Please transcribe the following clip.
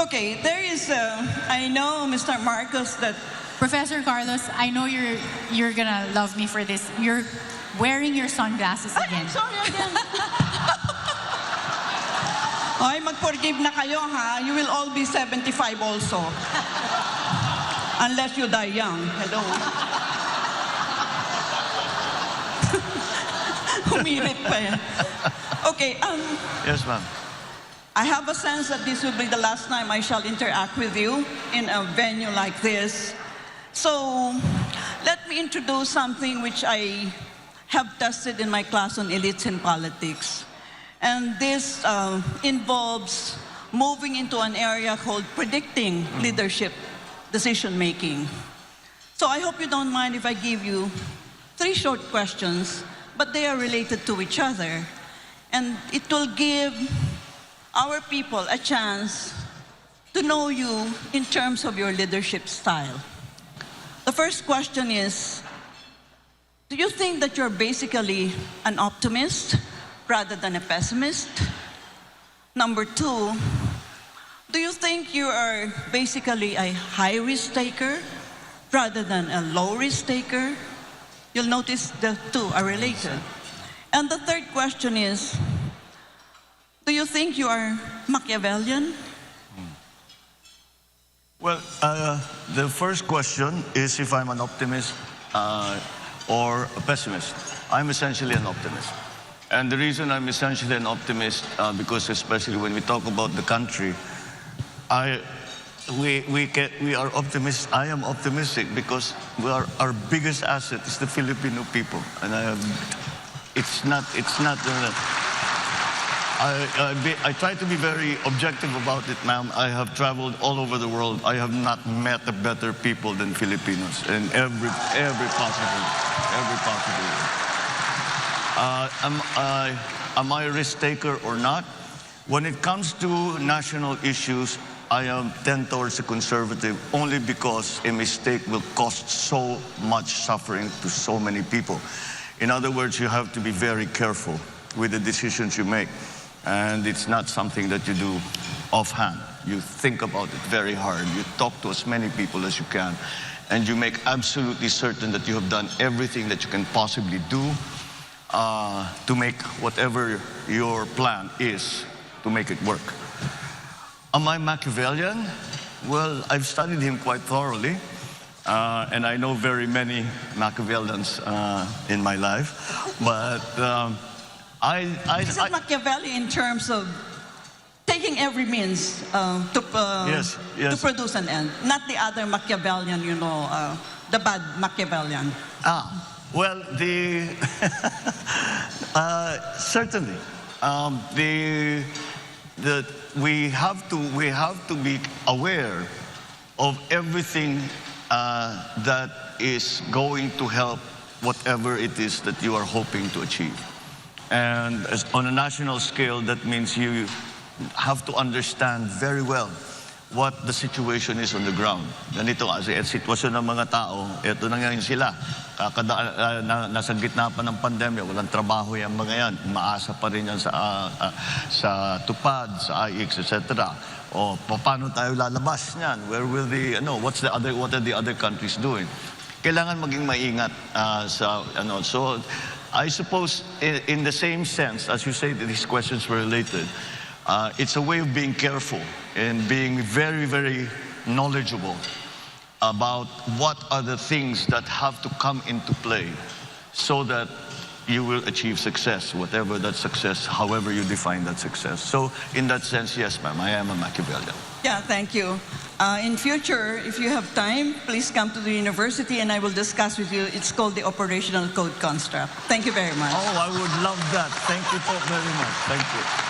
Okay, there is, I know, Mr. Marcos, that... Professor Carlos, I know you're gonna love me for this. You're wearing your sunglasses again. Ay, sorry again. Ay, mag-forgive na kayo, ha? You will all be 75 also. Unless you die young. Hello. Humirit pa yan. Okay, Yes, ma'am. I have a sense that this will be the last time I shall interact with you in a venue like this. So, let me introduce something which I have tested in my class on elites in politics. And this involves moving into an area called predicting leadership decision-making. So I hope you don't mind if I give you 3 short questions, but they are related to each other. And it will give our people a chance to know you in terms of your leadership style. The first question is, do you think that you're basically an optimist rather than a pessimist? Number 2, do you think you are basically a high-risk taker rather than a low-risk taker? You'll notice the 2 are related. And the third question is, do you think you are Machiavellian? Well, the first question is if I'm an optimist or a pessimist. I'm essentially an optimist. And the reason I'm essentially an optimist, because especially when we talk about the country, we are optimists. I am optimistic because our biggest asset is the Filipino people, and I try to be very objective about it, ma'am. I have traveled all over the world. I have not met a better people than Filipinos in every possible way. Am I a risk taker or not? When it comes to national issues, I tend towards the conservative only because a mistake will cost so much suffering to so many people. In other words, you have to be very careful with the decisions you make. And it's not something that you do offhand. You think about it very hard. You talk to as many people as you can. And you make absolutely certain that you have done everything that you can possibly do to make whatever your plan is, to make it work. Am I Machiavellian? Well, I've studied him quite thoroughly. And I know very many Machiavellians in my life. But Is it Machiavelli in terms of taking every means to produce an end? Not the other Machiavellian, you know, the bad Machiavellian. Well, certainly. We have to be aware of everything that is going to help whatever it is that you are hoping to achieve. And on a national scale, that means you have to understand very well what the situation is on the ground. Ganito kasi sitwasyon ng mga tao, ito na ngayon sila. Nasa gitna pa ng pandemya, walang trabaho yung mga yan. Umaasa pa rin yan sa tupad, sa IX, etc. O paano tayo lalabas niyan? Where will what are the other countries doing? Kailangan maging maingat so I suppose in the same sense, as you say that these questions were related, it's a way of being careful and being very, very knowledgeable about what are the things that have to come into play so that you will achieve success, whatever that success, however you define that success. So in that sense, yes, ma'am, I am a Machiavellian. Yeah, thank you. In future, if you have time, please come to the university and I will discuss with you. It's called the Operational Code Construct. Thank you very much. Oh, I would love that. Thank you very much. Thank you.